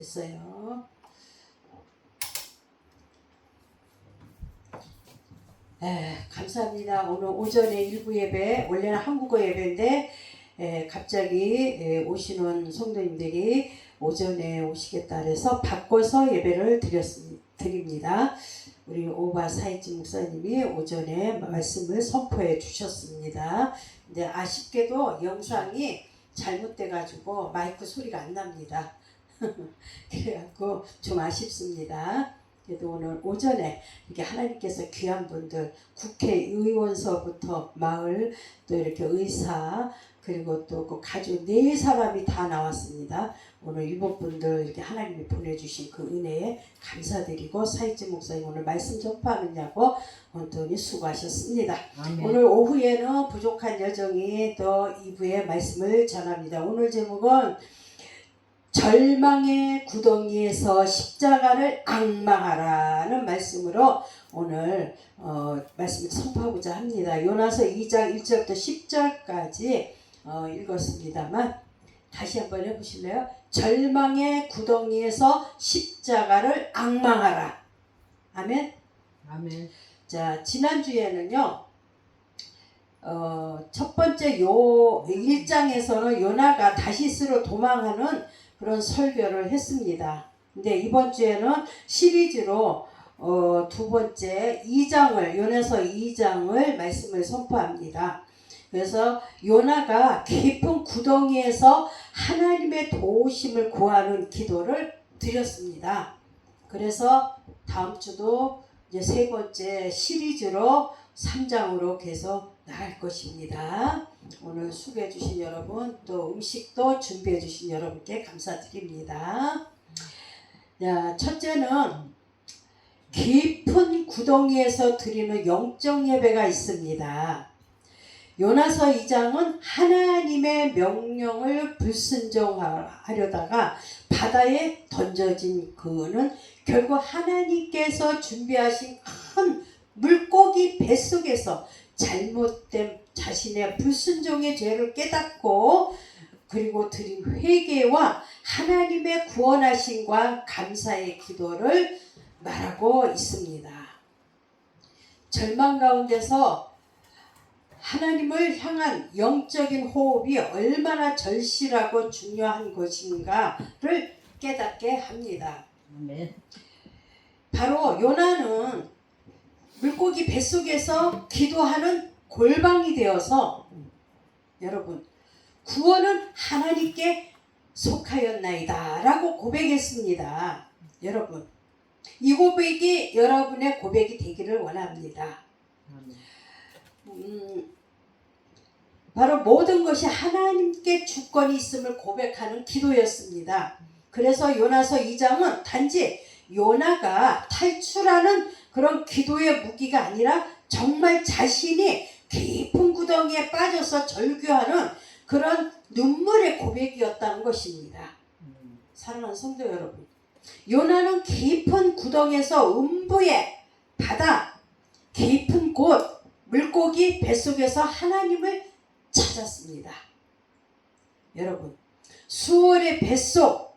있어요. 감사합니다. 오늘 오전에 일부 예배, 원래는 한국어 예배인데 갑자기 오시는 성도님들이 오전에 오시겠다 해서 바꿔서 예배를 드립니다. 우리 오바 사이지 목사님이 오전에 말씀을 선포해 주셨습니다. 근데 아쉽게도 영상이 잘못돼가지고 마이크 소리가 안 납니다. 그래갖고 좀 아쉽습니다. 그래도 오늘 오전에 이렇게 하나님께서 귀한 분들, 국회의원서부터 마을, 또 이렇게 의사, 그리고 또 그 가족 4사람이 다 나왔습니다. 오늘 이분들 이렇게 하나님이 보내주신 그 은혜에 감사드리고, 사이지 목사님 오늘 말씀 전파하느냐고 온전히 수고하셨습니다. 아멘. 오늘 오후에는 부족한 여정이 또 2부의 말씀을 전합니다. 오늘 제목은 절망의 구덩이에서 십자가를 앙망하라는 말씀으로 오늘 말씀을 선포하고자 합니다. 요나서 2장 1절부터 10절까지 읽었습니다만 다시 한번 해보실래요? 절망의 구덩이에서 십자가를 앙망하라. 아멘. 아멘. 자, 지난주에는요. 첫 번째 1장에서는 요나가 다시스로 도망하는 그런 설교를 했습니다. 근데 이번 주에는 시리즈로 두 번째 2장을, 요나서 2장을 말씀을 선포합니다. 그래서 요나가 깊은 구덩이에서 하나님의 도우심을 구하는 기도를 드렸습니다. 그래서 다음 주도 이제 세 번째 시리즈로 3장으로 계속 나갈 것입니다. 오늘 수고해 주신 여러분, 또 음식도 준비해 주신 여러분께 감사드립니다. 자, 첫째는 깊은 구덩이에서 드리는 영적 예배가 있습니다. 요나서 2장은 하나님의 명령을 불순종하려다가 바다에 던져진 그는 결국 하나님께서 준비하신 큰 물고기 뱃속에서 잘못된 자신의 불순종의 죄를 깨닫고 그리고 드린 회개와 하나님의 구원하심과 감사의 기도를 말하고 있습니다. 절망 가운데서 하나님을 향한 영적인 호흡이 얼마나 절실하고 중요한 것인가를 깨닫게 합니다. 아멘. 바로 요나는 물고기 뱃속에서 기도하는 골방이 되어서 여러분 구원은 하나님께 속하였나이다 라고 고백했습니다. 여러분 이 고백이 여러분의 고백이 되기를 원합니다. 바로 모든 것이 하나님께 주권이 있음을 고백하는 기도였습니다. 그래서 요나서 2장은 단지 요나가 탈출하는 그런 기도의 무기가 아니라 정말 자신이 깊은 구덩이에 빠져서 절규하는 그런 눈물의 고백이었다는 것입니다. 사랑하는 성도 여러분, 요나는 깊은 구덩이에서 음부의 바다, 깊은 곳, 물고기 뱃속에서 하나님을 찾았습니다. 여러분, 수월의 뱃속,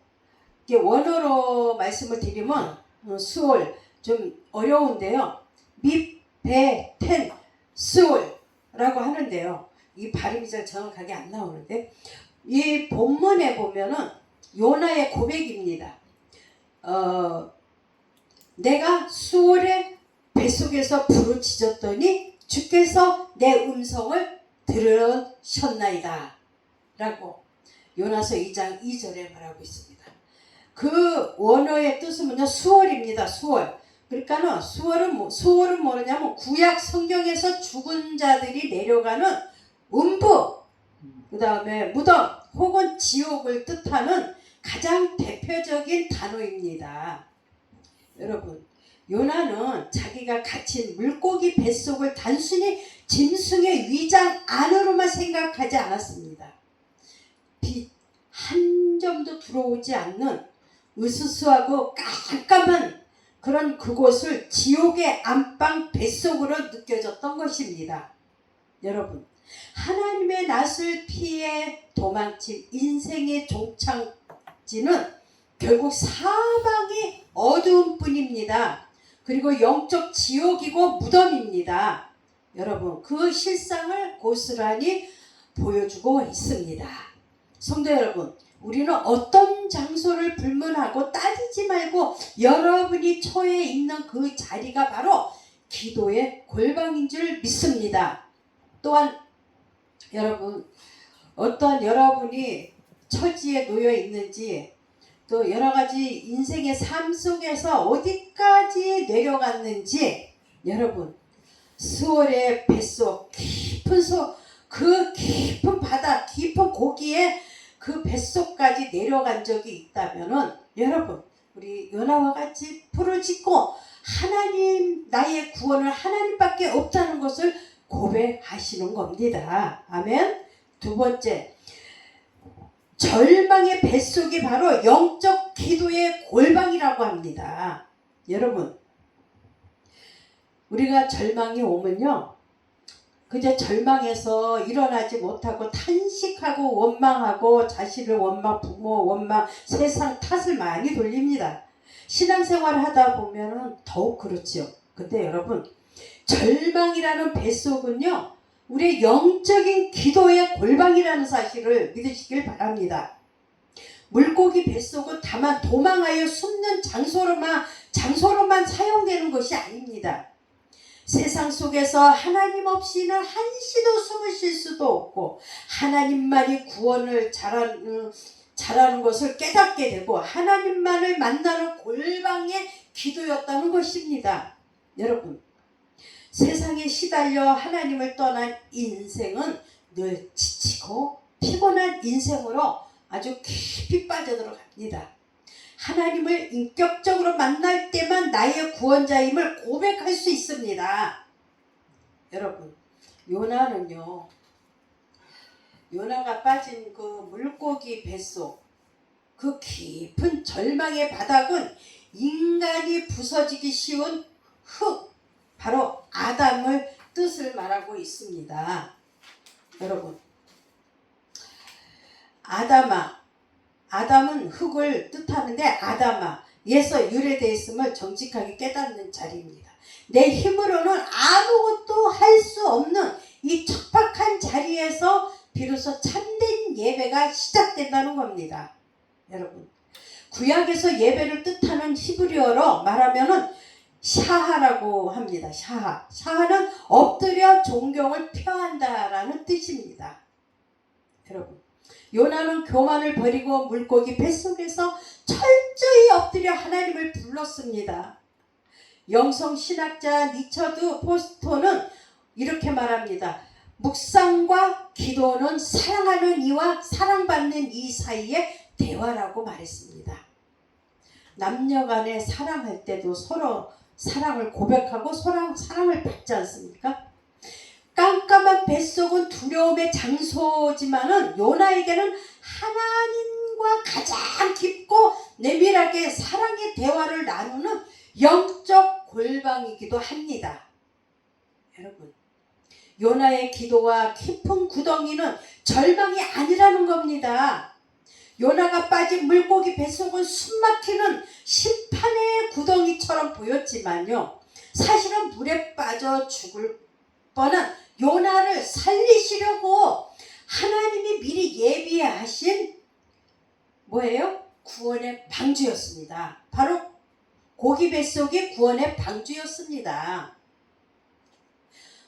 원어로 말씀을 드리면 수월 좀 어려운데요. 밑배텐 수월라고 하는데요. 이 발음이 잘 정확하게 안 나오는데 이 본문에 보면은 요나의 고백입니다. 내가 수월의 뱃속에서 부르짖었더니 주께서 내 음성을 들으셨나이다 라고 요나서 2장 2절에 말하고 있습니다. 그 원어의 뜻은 뭐냐? 수월입니다. 수월. 그러니까는 수월은 뭐냐면 구약 성경에서 죽은 자들이 내려가는 음부, 그 다음에 무덤 혹은 지옥을 뜻하는 가장 대표적인 단어입니다. 여러분, 요나는 자기가 갇힌 물고기 뱃속을 단순히 짐승의 위장 안으로만 생각하지 않았습니다. 빛 한 점도 들어오지 않는 으스스하고 깜깜한 그런 그곳을 지옥의 안방 뱃속으로 느껴졌던 것입니다. 여러분, 하나님의 낯을 피해 도망친 인생의 종착지는 결국 사방이 어두운 뿐입니다. 그리고 영적 지옥이고 무덤입니다. 여러분, 그 실상을 고스란히 보여주고 있습니다. 성도 여러분, 우리는 어떤 장소를 불문하고 따지지 말고 여러분이 처해 있는 그 자리가 바로 기도의 골방인 줄 믿습니다. 또한 여러분, 어떠한 여러분이 처지에 놓여 있는지, 또 여러가지 인생의 삶 속에서 어디까지 내려갔는지, 여러분, 수월의 뱃속 깊은 그 깊은 바다, 깊은 고기에 그 뱃속까지 내려간 적이 있다면은, 여러분, 우리 요나와 같이 부르짖고 하나님, 나의 구원은 하나님밖에 없다는 것을 고백하시는 겁니다. 아멘. 두 번째, 절망의 뱃속이 바로 영적 기도의 골방이라고 합니다. 여러분, 우리가 절망이 오면요, 그저 절망해서 일어나지 못하고 탄식하고 원망하고 자신을 원망, 부모 원망, 세상 탓을 많이 돌립니다. 신앙생활을 하다 보면은 더욱 그렇지요. 근데 여러분, 절망이라는 뱃속은요, 우리의 영적인 기도의 골방이라는 사실을 믿으시길 바랍니다. 물고기 뱃속은 다만 도망하여 숨는 장소로만 사용되는 것이 아닙니다. 세상 속에서 하나님 없이는 한시도 숨을 쉴 수도 없고, 하나님만이 구원을 잘하는 것을 깨닫게 되고, 하나님만을 만나는 골방의 기도였다는 것입니다. 여러분, 세상에 시달려 하나님을 떠난 인생은 늘 지치고 피곤한 인생으로 아주 깊이 빠져들어갑니다. 하나님을 인격적으로 만날 때만 나의 구원자임을 고백할 수 있습니다. 여러분, 요나가 빠진 그 물고기 뱃속, 그 깊은 절망의 바닥은 인간이 부서지기 쉬운 흙, 바로 아담을 뜻을 말하고 있습니다. 여러분, 아담은 흙을 뜻하는데, 아담아에서 유래되어 있음을 정직하게 깨닫는 자리입니다. 내 힘으로는 아무것도 할 수 없는 이 척박한 자리에서 비로소 참된 예배가 시작된다는 겁니다. 여러분, 구약에서 예배를 뜻하는 히브리어로 말하면은 샤하라고 합니다. 샤하는 엎드려 존경을 표한다라는 뜻입니다. 여러분, 요나는 교만을 버리고 물고기 뱃속에서 철저히 엎드려 하나님을 불렀습니다. 영성신학자 리처드 포스터는 이렇게 말합니다. 묵상과 기도는 사랑하는 이와 사랑받는 이 사이의 대화라고 말했습니다. 남녀 간에 사랑할 때도 서로 사랑을 고백하고 사랑을 받지 않습니까? 깜깜한 뱃속은 두려움의 장소지만은 요나에게는 하나님과 가장 깊고 내밀하게 사랑의 대화를 나누는 영적 골방이기도 합니다. 여러분, 요나의 기도와 깊은 구덩이는 절망이 아니라는 겁니다. 요나가 빠진 물고기 뱃속은 숨막히는 심판의 구덩이처럼 보였지만요, 사실은 물에 빠져 죽을 뻔한 요나를 살리시려고 하나님이 미리 예비하신 뭐예요? 구원의 방주였습니다. 바로 고기 뱃속이 구원의 방주였습니다.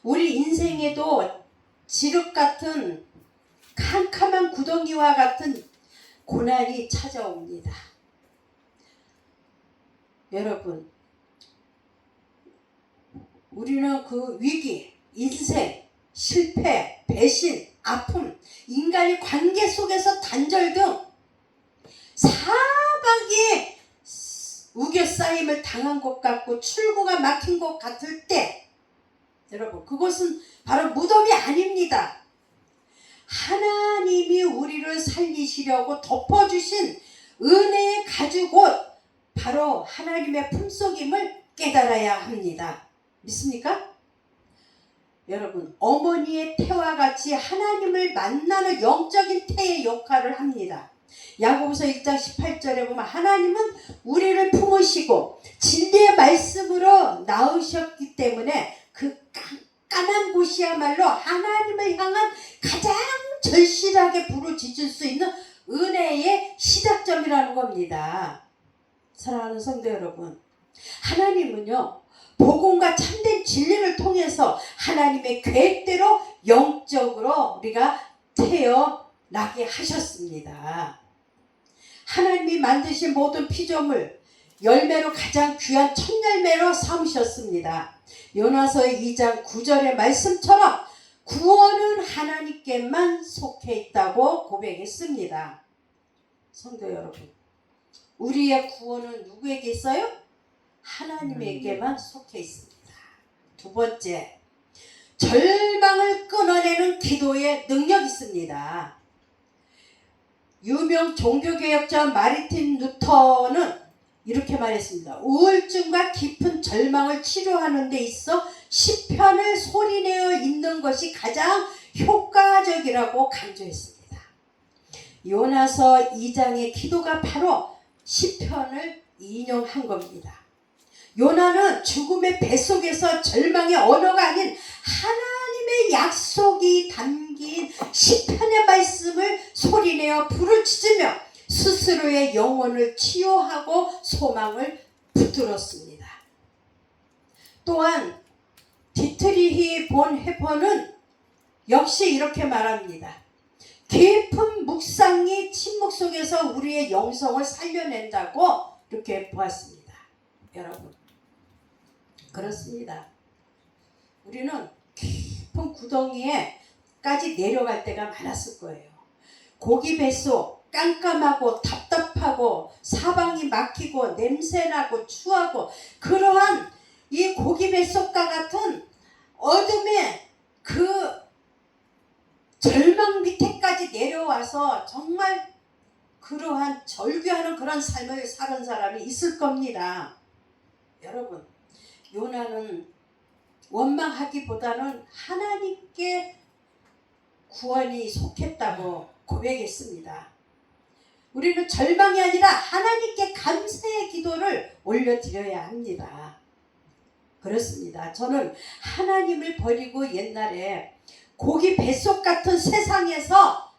우리 인생에도 지륵같은 캄캄한 구덩이와 같은 고난이 찾아옵니다. 여러분, 우리는 그 위기, 인생, 실패, 배신, 아픔, 인간의 관계 속에서 단절 등 사방에 우겨싸임을 당한 것 같고 출구가 막힌 것 같을 때, 여러분, 그것은 바로 무덤이 아닙니다. 하나님이 우리를 살리시려고 덮어주신 은혜의 가죽옷, 바로 하나님의 품속임을 깨달아야 합니다. 믿습니까? 여러분, 어머니의 태와 같이 하나님을 만나는 영적인 태의 역할을 합니다. 야고보서 1장 18절에 보면 하나님은 우리를 품으시고 진리의 말씀으로 낳으셨기 때문에 그 깐깐한 곳이야말로 하나님을 향한 가장 절실하게 부르짖을 수 있는 은혜의 시작점이라는 겁니다. 사랑하는 성도 여러분, 하나님은요 복음과 참된 진리를 통해서 하나님의 계획대로 영적으로 우리가 태어나게 하셨습니다. 하나님이 만드신 모든 피조물 열매로 가장 귀한 첫열매로 삼으셨습니다. 요나서 2장 9절의 말씀처럼 구원은 하나님께만 속해 있다고 고백했습니다. 성도 여러분, 우리의 구원은 누구에게 있어요? 하나님에게만 속해 있습니다. 두 번째, 절망을 끊어내는 기도의 능력이 있습니다. 유명 종교개혁자 마르틴 루터는 이렇게 말했습니다. 우울증과 깊은 절망을 치료하는 데 있어 시편을 소리내어 읽는 것이 가장 효과적이라고 강조했습니다. 요나서 2장의 기도가 바로 시편을 인용한 겁니다. 요나는 죽음의 뱃속에서 절망의 언어가 아닌 하나님의 약속이 담긴 시편의 말씀을 소리내어 부르짖으며 스스로의 영혼을 치유하고 소망을 붙들었습니다. 또한 디트리히 본 헤퍼는 역시 이렇게 말합니다. 깊은 묵상이 침묵 속에서 우리의 영성을 살려낸다고 이렇게 보았습니다. 여러분, 그렇습니다. 우리는 깊은 구덩이에까지 내려갈 때가 많았을 거예요. 고기 뱃속 깜깜하고 답답하고 사방이 막히고 냄새나고 추하고 그러한 이 고기 뱃속과 같은 어둠의 그 절망 밑에까지 내려와서 정말 그러한 절규하는 그런 삶을 사는 사람이 있을 겁니다. 여러분, 요나는 원망하기보다는 하나님께 구원이 속했다고 고백했습니다. 우리는 절망이 아니라 하나님께 감사의 기도를 올려드려야 합니다. 그렇습니다. 저는 하나님을 버리고 옛날에 고기 뱃속 같은 세상에서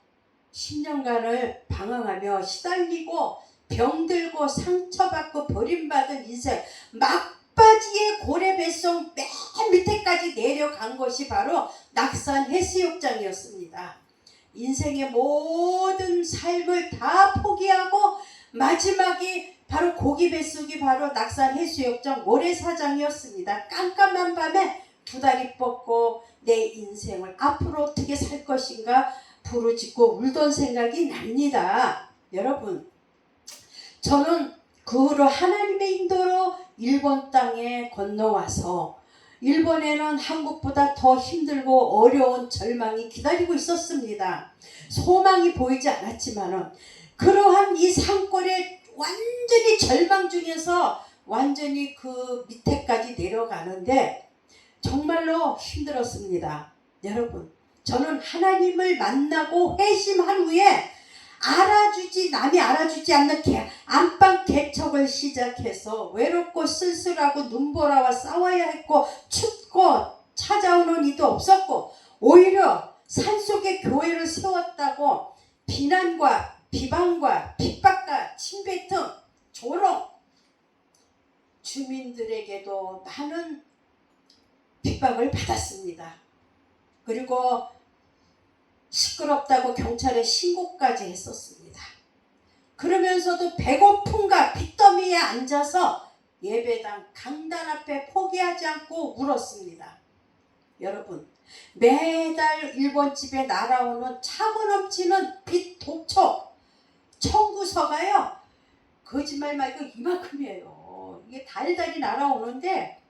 10년간을 방황하며 시달리고 병들고 상처받고 버림받은 인생, 막바지의 고래 뱃속 맨 밑에까지 내려간 것이 바로 낙산 해수욕장이었습니다. 인생의 모든 삶을 다 포기하고 마지막이 바로 고기 뱃속이 바로 낙산 해수욕장 모래사장이었습니다. 깜깜한 밤에 두 다리 뻗고 내 인생을 앞으로 어떻게 살 것인가 부르짖고 울던 생각이 납니다. 여러분, 저는 그 후로 하나님의 인도로 일본 땅에 건너와서 일본에는 한국보다 더 힘들고 어려운 절망이 기다리고 있었습니다. 소망이 보이지 않았지만은 그러한 이 산골에 완전히 절망 중에서 완전히 그 밑에까지 내려가는데 정말로 힘들었습니다. 여러분, 저는 하나님을 만나고 회심한 후에 남이 알아주지 않는 안방 개척을 시작해서 외롭고 쓸쓸하고 눈보라와 싸워야 했고 춥고 찾아오는 이도 없었고 오히려 산속에 교회를 세웠다고 비난과 비방과 핍박과 침뱉음, 조롱, 주민들에게도 많은 핍박을 받았습니다. 그리고 시끄럽다고 경찰에 신고까지 했었습니다. 그러면서도 배고픔과 빚더미에 앉아서 예배당 강단 앞에 포기하지 않고 울었습니다. 여러분, 매달 일본 집에 날아오는 차고 넘치는 빚 독촉 청구서가요, 거짓말 말고 이만큼이에요. 이게 달달이 날아오는데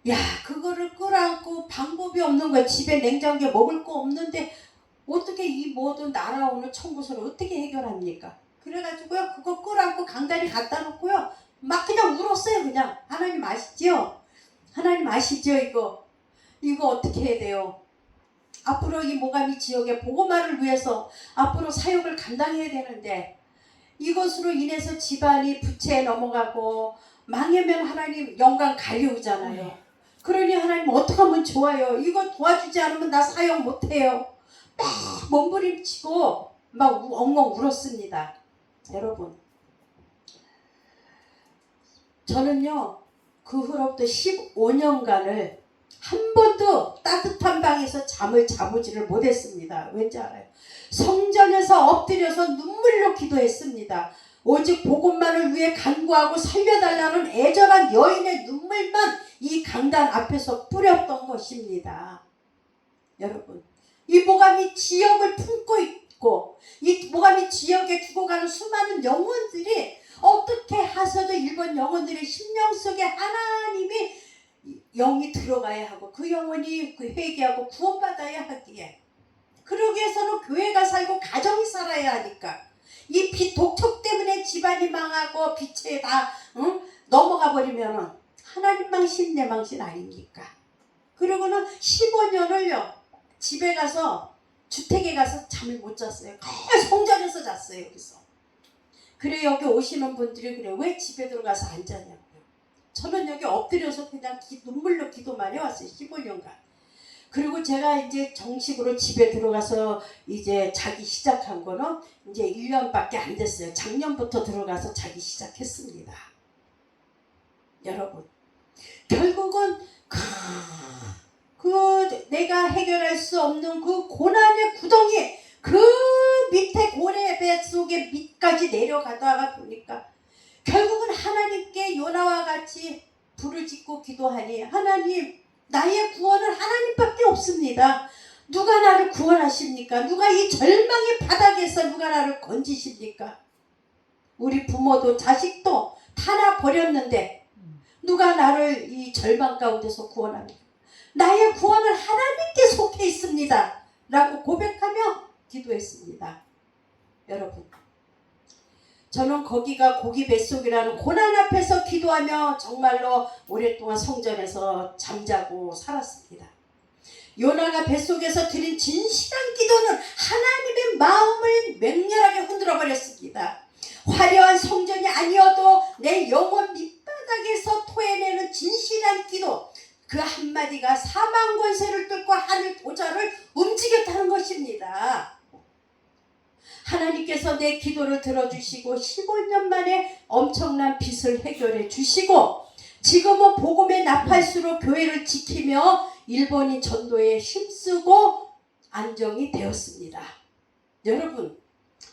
야, 그거를 끌어안고 방법이 없는 거야. 집에 냉장고에 먹을 거 없는데 어떻게 이 모든 날아오는 청구서를 어떻게 해결합니까? 그래가지고요, 그거 끌어안고 강단에 갖다 놓고요, 막 그냥 울었어요. 그냥. 하나님 아시죠? 하나님 아시죠? 이거 어떻게 해야 돼요? 앞으로 이 모가미 지역의 복음화를 위해서 앞으로 사역을 감당해야 되는데 이것으로 인해서 집안이 부채에 넘어가고 망하면 하나님 영광 가려우잖아요. 그러니 하나님 어떻게 하면 좋아요? 이거 도와주지 않으면 나 사역 못해요. 막 몸부림치고 막 엉엉 울었습니다. 여러분, 저는요 그 후로부터 15년간을 한 번도 따뜻한 방에서 잠을 자보지를 못했습니다. 왠지 알아요? 성전에서 엎드려서 눈물로 기도했습니다. 오직 복음만을 위해 간구하고 살려달라는 애절한 여인의 눈물만 이 강단 앞에서 뿌렸던 것입니다. 여러분, 이 모가미 지역을 품고 있고 이 모가미 지역에 죽어가는 수많은 영혼들이 어떻게 하서도 일본 영혼들의 심령 속에 하나님이 영이 들어가야 하고 그 영혼이 회개하고 구원받아야 하기에 그러기 위해서는 교회가 살고 가정이 살아야 하니까 이 독촉 때문에 집안이 망하고 빛에 다 넘어가 버리면은 하나님 망신 내 망신 아닙니까? 그러고는 15년을요 집에 가서 주택에 가서 잠을 못 잤어요. 그냥 성전에서 잤어요. 여기서. 그래 여기 오시는 분들이 그래 왜 집에 들어가서 안 자냐고요. 저는 여기 엎드려서 그냥 눈물로 기도만 해왔어요. 15년간. 그리고 제가 이제 정식으로 집에 들어가서 이제 자기 시작한 거는 이제 1년밖에 안 됐어요. 작년부터 들어가서 자기 시작했습니다. 여러분, 결국은 그 내가 해결할 수 없는 그 고난의 구덩이, 그 밑에 고래배 속에 밑까지 내려가다가 보니까 결국은 하나님께 요나와 같이 불을 짓고 기도하니 하나님, 나의 구원은 하나님밖에 없습니다. 누가 나를 구원하십니까? 누가 이 절망의 바닥에서 누가 나를 건지십니까? 우리 부모도 자식도 다 버렸는데 누가 나를 이 절망 가운데서 구원합니까? 나의 구원은 하나님께 속해 있습니다. 라고 고백하며 기도했습니다. 여러분, 저는 거기가 고기 뱃속이라는 고난 앞에서 기도하며 정말로 오랫동안 성전에서 잠자고 살았습니다. 요나가 뱃속에서 드린 진실한 기도는 하나님의 마음을 맹렬하게 흔들어 버렸습니다. 화려한 성전이 아니어도 내 영혼 밑바닥에서 토해내는 진실한 기도, 그 한마디가 사망 권세를 뚫고 하늘 보좌를 움직였다는 것입니다. 하나님께서 내 기도를 들어주시고 15년 만에 엄청난 빚을 해결해 주시고 지금은 복음의 나팔수로 교회를 지키며 일본인 전도에 힘쓰고 안정이 되었습니다. 여러분,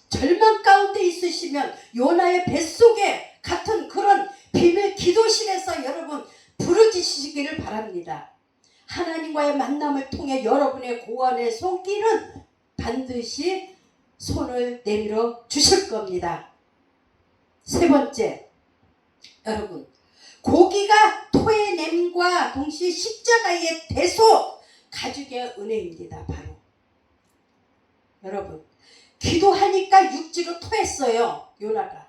절망 가운데 있으시면 요나의 뱃속에 같은 그런 비밀 기도실에서 여러분 부르짖으시기를 바랍니다. 하나님과의 만남을 통해 여러분의 구원의 손길은 반드시 손을 내밀어 주실 겁니다. 세 번째, 여러분, 고기가 토해냄과 동시에 십자가의 대속, 가죽의 은혜입니다. 바로 여러분, 기도하니까 육지로 토했어요. 요나가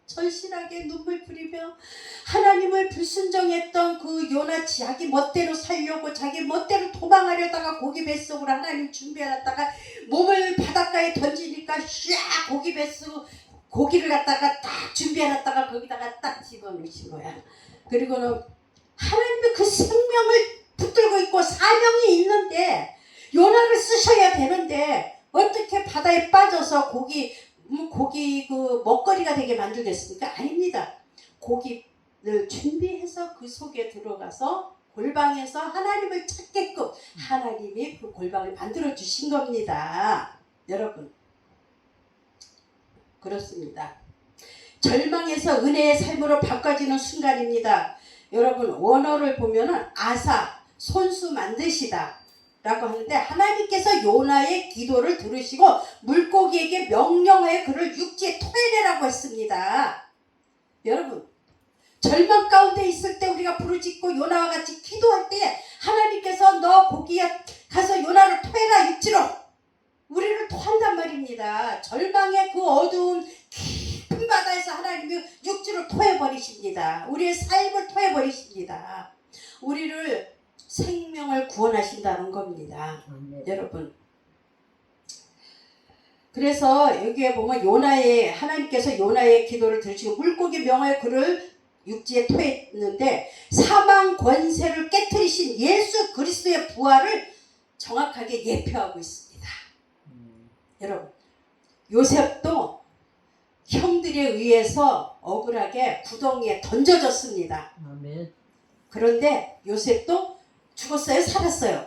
절실하게 눈물 뿌리며 하나님을 불순종했던 그 요나 자기 멋대로 살려고 자기 멋대로 도망하려다가 고기 뱃속으로 하나님 준비해놨다가 몸을 바닷가에 던지니까 샥 고기 뱃속 고기를 갖다가 딱 준비해놨다가 거기다가 딱 집어넣으신 거야. 그리고는 하나님의 그 생명을 붙들고 있고 사명이 있는데 요나를 쓰셔야 되는데 어떻게 바다에 빠져서 고기 그 먹거리가 되게 만들겠습니까? 아닙니다. 고기를 준비해서 그 속에 들어가서 골방에서 하나님을 찾게끔 하나님이 그 골방을 만들어 주신 겁니다. 여러분, 그렇습니다. 절망에서 은혜의 삶으로 바꿔지는 순간입니다. 여러분, 원어를 보면은 아사, 손수 만드시다 라고 하는데 하나님께서 요나의 기도를 들으시고 물고기에게 명령하여 그를 육지에 토해내라고 했습니다. 여러분, 절망 가운데 있을 때 우리가 부르짖고 요나와 같이 기도할 때 하나님께서 너 고기야 가서 요나를 토해라 육지로 우리를 토한단 말입니다. 절망의 그 어두운 깊은 바다에서 하나님이 육지로 토해버리십니다. 우리의 삶을 토해버리십니다. 우리를 생명을 구원하신다는 겁니다. 여러분. 그래서 여기에 보면 하나님께서 요나의 기도를 들으시고 물고기 명하여 그를 육지에 토했는데 사망 권세를 깨뜨리신 예수 그리스도의 부활을 정확하게 예표하고 있습니다. 여러분, 요셉도 형들에 의해서 억울하게 구덩이에 던져졌습니다. 아멘. 그런데 요셉도 죽었어요? 살았어요?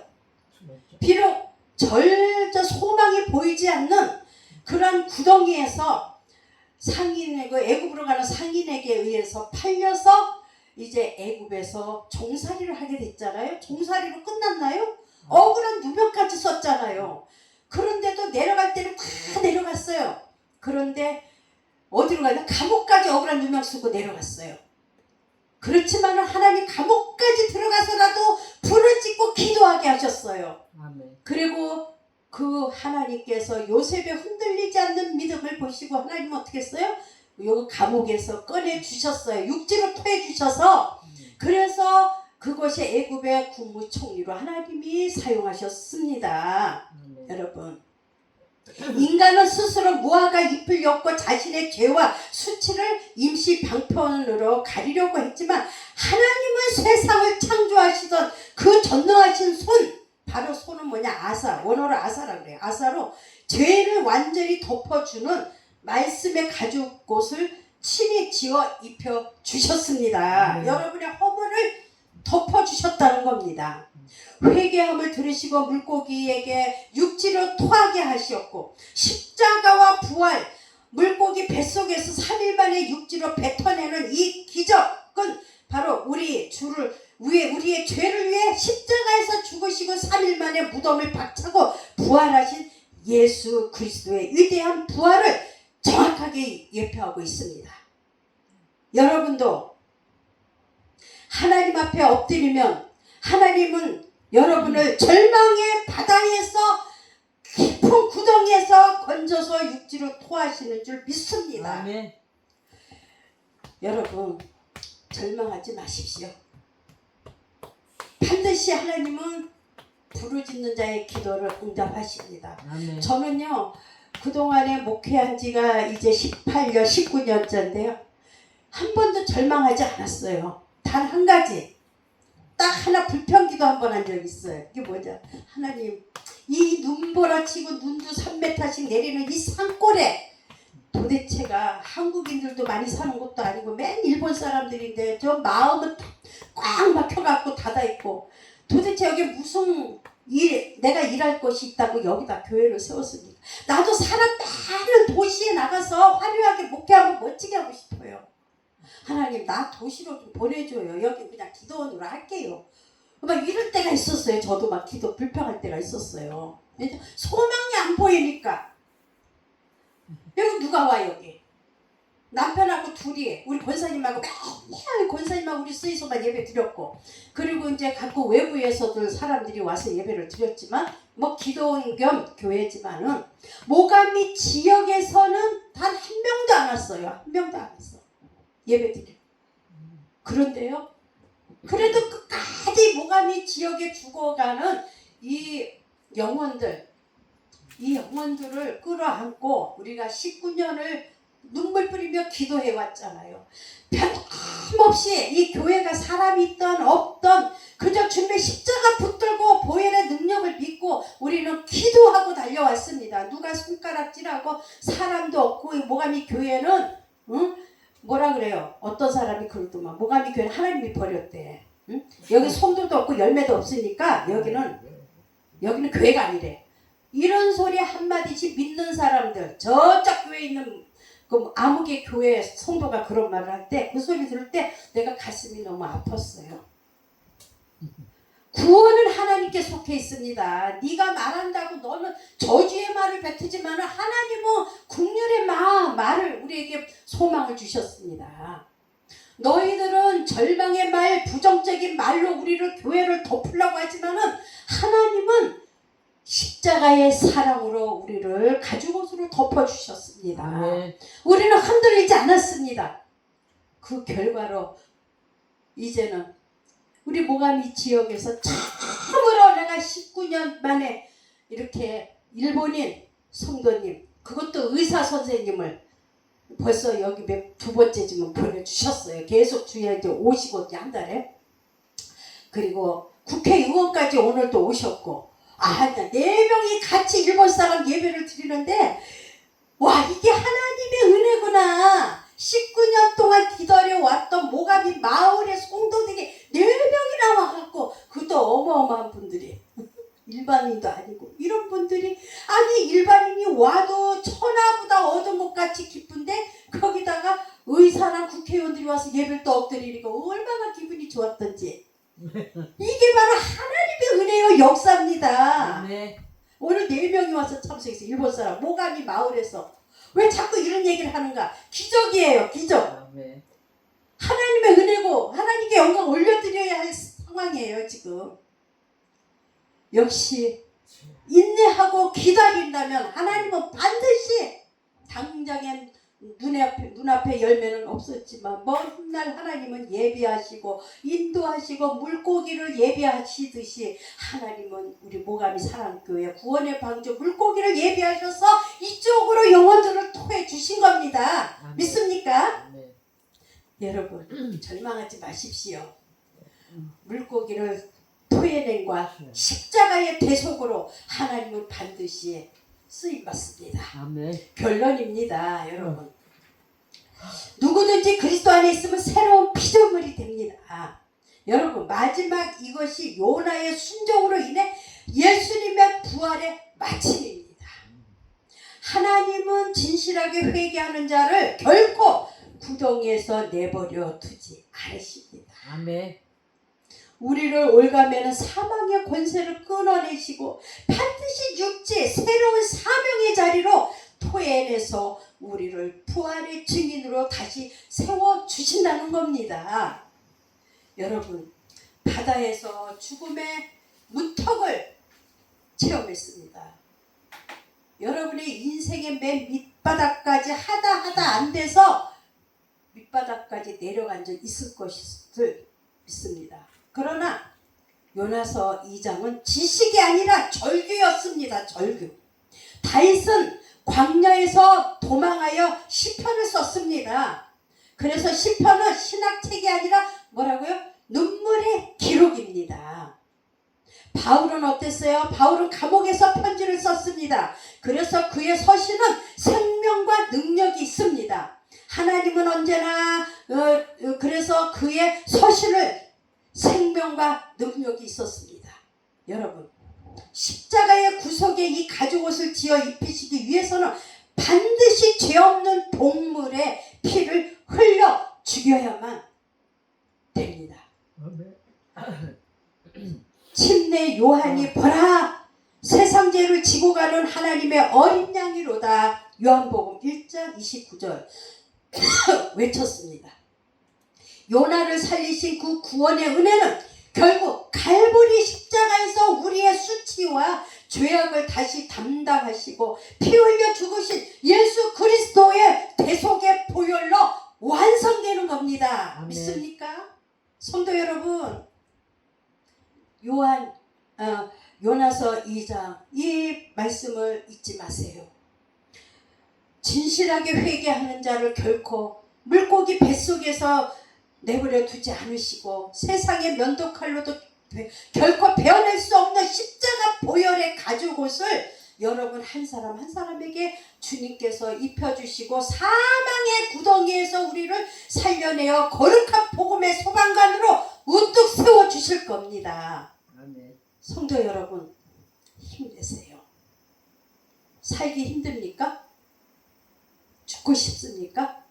죽었죠. 비록 소망이 보이지 않는 그런 구덩이에서 애굽으로 가는 상인에게 의해서 팔려서 이제 애굽에서 종살이를 하게 됐잖아요. 종살이로 끝났나요? 억울한 누명까지 썼잖아요. 그런데도 내려갈 때는 다 내려갔어요. 그런데 어디로 가냐? 감옥까지 억울한 누명 쓰고 내려갔어요. 그렇지만 하나님 감옥까지 들어가서라도 불을 찍고 기도하게 하셨어요. 아멘. 그리고 그 하나님께서 요셉의 흔들리지 않는 믿음을 보시고 하나님은 어떻게 했어요? 요 감옥에서 꺼내주셨어요. 육지로 토해주셔서. 그래서 그것이 애굽의 국무총리로 하나님이 사용하셨습니다. 여러분, 인간은 스스로 무화과 잎을 엮고 자신의 죄와 수치를 임시 방편으로 가리려고 했지만 하나님은 세상을 창조하시던 그 전능하신 손, 바로 손은 뭐냐? 아사, 원어로 아사라 그래요. 아사로 죄를 완전히 덮어주는 말씀의 가죽옷을 친히 지어 입혀 주셨습니다. 여러분의 허물을 덮어주셨다는 겁니다. 회개함을 들으시고 물고기에게 육지로 토하게 하셨고 십자가와 부활, 물고기 뱃속에서 3일 만에 육지로 뱉어내는 이 기적은 바로 우리의 죄를 위해 십자가에서 죽으시고 3일 만에 무덤을 박차고 부활하신 예수 그리스도의 위대한 부활을 정확하게 예표하고 있습니다. 여러분도 하나님 앞에 엎드리면 하나님은 여러분을 절망의 바다에서 깊은 구덩이에서 건져서 육지로 토하시는 줄 믿습니다. 아멘. 여러분, 절망하지 마십시오. 반드시 하나님은 부르짖는 자의 기도를 응답하십니다. 아멘. 저는요, 그동안에 목회한 지가 이제 18년, 19년째인데요. 한 번도 절망하지 않았어요. 단 한 가지. 딱 하나 불평기도 한 번 한 적 있어요. 이게 뭐냐? 하나님, 이 눈보라치고 눈도 3m씩 내리는 이 산골에 도대체가 한국인들도 많이 사는 것도 아니고 맨 일본 사람들인데 저 마음은 꽉 막혀갖고 닫아있고 도대체 여기 무슨 내가 일할 곳이 있다고 여기다 교회를 세웠습니까? 나도 사람 많은 도시에 나가서 화려하게 목회하고 멋지게 하고 싶어요. 하나님, 나 도시로 좀 보내줘요. 여기 그냥 기도원으로 할게요. 막 이럴 때가 있었어요. 저도 막 기도 불평할 때가 있었어요. 소망이 안 보이니까. 여기 누가 와 여기? 남편하고 둘이 우리 권사님하고 맨날 권사님하고 우리 스이소만 예배 드렸고, 그리고 이제 각국 외부에서도 사람들이 와서 예배를 드렸지만 뭐 기도원 겸 교회지만은 모가미 지역에서는 단 한 명도 안 왔어요. 한 명도 안 왔어. 예배 드려. 그런데요, 그래도 끝까지 모가미 지역에 죽어가는 이 영혼들을 끌어안고 우리가 19년을 눈물 뿌리며 기도해 왔잖아요. 변함없이 이 교회가 사람이 있던 없던 그저 주님의 십자가 붙들고 보혈의 능력을 믿고 우리는 기도하고 달려왔습니다. 누가 손가락질하고 사람도 없고, 모가미 교회는 뭐라 그래요? 어떤 사람이 그러더만 모가미 교회는 하나님이 버렸대. 여기 송도도 없고 열매도 없으니까 여기는 교회가 아니래. 이런 소리 한마디씩 믿는 사람들, 저쪽 교회에 있는 그 아무개 교회 성도가 그런 말을 할 때, 그 소리 들을 때 내가 가슴이 너무 아팠어요. 구원은 하나님께 속해 있습니다. 네가 말한다고 너는 저주의 말을 뱉으지만 하나님은 긍휼의 말을 우리에게 소망을 주셨습니다. 너희들은 절망의 말, 부정적인 말로 우리를 교회를 덮으려고 하지만 하나님은 십자가의 사랑으로 우리를 가죽옷으로 덮어주셨습니다. 네. 우리는 흔들리지 않았습니다. 그 결과로 이제는 우리 모가미 지역에서 참으로 내가 19년 만에 이렇게 일본인 성도님, 그것도 의사 선생님을 벌써 여기 두 번째쯤은 보내주셨어요. 계속 주에 이제 오시고 한 달에. 그리고 국회의원까지 오늘도 오셨고, 네 명이 같이 일본 사람 예배를 드리는데, 와, 이게 하나님의 은혜구나. 19년 동안 기다려왔던 모가미 마을의 성도들이 4명이나 와갖고, 그것도 어마어마한 분들이. 일반인도 아니고 이런 분들이, 아니 일반인이 와도 천하보다 얻은 것 같이 기쁜데 거기다가 의사랑 국회의원들이 와서 예배를 또 엎드리니까 얼마나 기분이 좋았던지. 이게 바로 하나님의 은혜요 역사입니다. 네. 오늘 4명이 와서 참석해서 일본 사람 모가미 마을에서. 왜 자꾸 이런 얘기를 하는가? 기적이에요, 기적. 네. 하나님의 은혜고 하나님께 영광 올려드려야 할 상황이에요 지금. 역시 인내하고 기다린다면 하나님은 반드시, 당장엔 눈앞에 열매는 없었지만 먼 날 하나님은 예비하시고 인도하시고 물고기를 예비하시듯이 하나님은 우리 모가미 사랑교회 구원의 방주 물고기를 예비하셔서 이쪽으로 영혼들을 토해 주신 겁니다. 아멘. 믿습니까? 네. 여러분 절망하지 마십시오. 물고기를 토해낸과 십자가의 대속으로 하나님은 반드시 쓰임받습니다. 아멘. 결론입니다, 여러분. 누구든지 그리스도 안에 있으면 새로운 피조물이 됩니다. 여러분, 마지막 이것이 요나의 순종으로 인해 예수님의 부활의 마침입니다. 하나님은 진실하게 회개하는 자를 결코 구덩이에서 내버려 두지 않으십니다. 아멘. 우리를 올가매는 사망의 권세를 끊어내시고 반드시 육체 새로운 사명의 자리로 토해내서 우리를 부활의 증인으로 다시 세워주신다는 겁니다. 여러분, 바다에서 죽음의 문턱을 체험했습니다. 여러분의 인생의 맨 밑바닥까지 하다 안 돼서 밑바닥까지 내려간 적 있을 것을 믿습니다. 그러나 요나서 2장은 지식이 아니라 절규였습니다. 절규. 다윗은 광야에서 도망하여 시편을 썼습니다. 그래서 시편은 신학책이 아니라 뭐라고요? 눈물의 기록입니다. 바울은 어땠어요? 바울은 감옥에서 편지를 썼습니다. 그래서 그의 서신은 생명과 능력이 있습니다. 하나님은 언제나 그래서 그의 서신을 생명과 능력이 있었습니다. 여러분, 십자가의 구속에 이 가죽옷을 지어 입히시기 위해서는 반드시 죄 없는 동물의 피를 흘려 죽여야만 됩니다. 침례 요한이 보라, 세상 죄를 지고 가는 하나님의 어린 양이로다. 요한복음 1장 29절 외쳤습니다. 요나를 살리신 그 구원의 은혜는 결국 갈보리 십자가에서 우리의 수치와 죄악을 다시 담당하시고 피 흘려 죽으신 예수 그리스도의 대속의 보혈로 완성되는 겁니다. 아멘. 믿습니까? 성도 여러분, 요나서 2장 이 말씀을 잊지 마세요. 진실하게 회개하는 자를 결코 물고기 뱃속에서 내버려 두지 않으시고 세상의 면도칼로도 결코 베어낼 수 없는 십자가 보혈의 가죽옷을 여러분 한 사람 한 사람에게 주님께서 입혀주시고 사망의 구덩이에서 우리를 살려내어 거룩한 복음의 소방관으로 우뚝 세워주실 겁니다. 아멘. 성도 여러분, 힘내세요. 살기 힘듭니까? 죽고 싶습니까?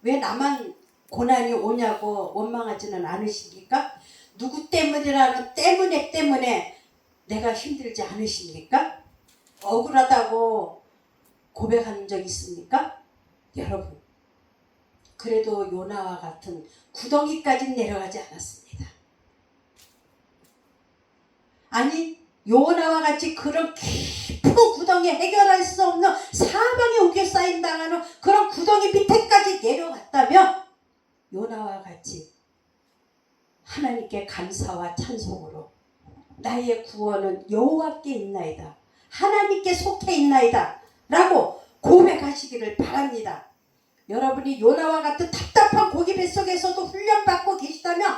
왜 나만 고난이 오냐고 원망하지는 않으십니까? 누구 때문이라는 때문에 내가 힘들지 않으십니까? 억울하다고 고백한 적 있습니까? 여러분, 그래도 요나와 같은 구덩이까지 내려가지 않았습니다. 아니, 요나와 같이 그런 깊은 구덩이 해결할 수 없는 사방에 우겨싸인 당하는 그런 구덩이 밑에까지 내려갔다면 요나와 같이 하나님께 감사와 찬송으로 나의 구원은 여호와께 있나이다, 하나님께 속해 있나이다 라고 고백하시기를 바랍니다. 여러분이 요나와 같은 답답한 고기 뱃속에서도 훈련받고 계시다면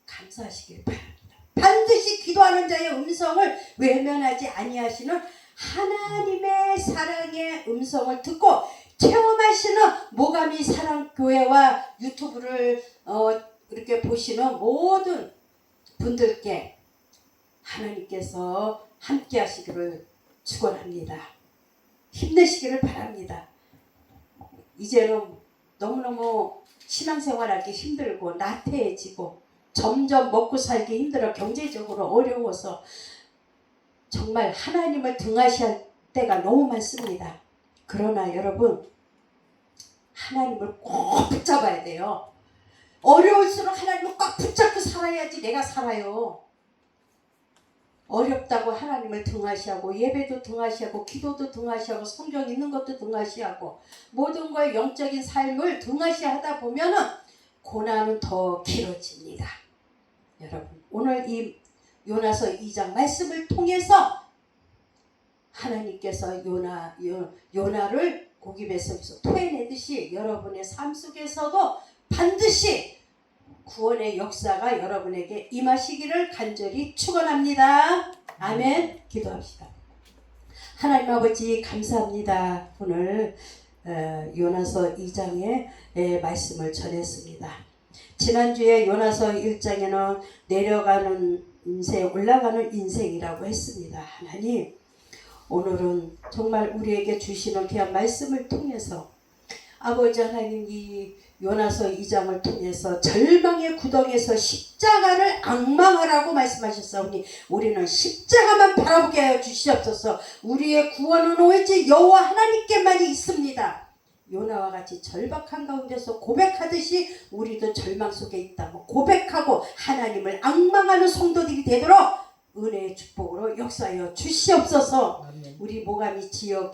감사하시길 바랍니다. 반드시 기도하는 자의 음성을 외면하지 아니하시는 하나님의 사랑의 음성을 듣고 체험하시는 모가미 사랑교회와 유튜브를 이렇게 보시는 모든 분들께 하나님께서 함께 하시기를 축원합니다. 힘내시기를 바랍니다. 이제는 너무너무 신앙생활하기 힘들고 나태해지고 점점 먹고 살기 힘들어 경제적으로 어려워서 정말 하나님을 등하시할 때가 너무 많습니다. 그러나 여러분, 하나님을 꼭 붙잡아야 돼요. 어려울수록 하나님을 꼭 붙잡고 살아야지 내가 살아요. 어렵다고 하나님을 등하시하고 예배도 등하시하고 기도도 등하시하고 성경 읽는 것도 등하시하고 모든 거에 영적인 삶을 등하시하다 보면은 고난은 더 길어집니다. 여러분, 오늘 이 요나서 2장 말씀을 통해서 하나님께서 요나를 고기 뱃속에서 토해내듯이 여러분의 삶 속에서도 반드시 구원의 역사가 여러분에게 임하시기를 간절히 축원합니다. 아멘. 기도합시다. 하나님 아버지 감사합니다. 오늘 요나서 2장의 말씀을 전했습니다. 지난주에 요나서 1장에는 내려가는 인생, 올라가는 인생이라고 했습니다. 하나님, 오늘은 정말 우리에게 주시는 귀한 말씀을 통해서 아버지 하나님, 이 요나서 2장을 통해서 절망의 구덩이에서 십자가를 앙망하라고 말씀하셨사오니 우리는 십자가만 바라보게 하여 주시옵소서. 우리의 구원은 오직 여호와 하나님께만이 있습니다. 요나와 같이 절박한 가운데서 고백하듯이 우리도 절망 속에 있다고 고백하고 하나님을 앙망하는 성도들이 되도록 은혜의 축복으로 역사하여 주시옵소서. 우리 모가미 지역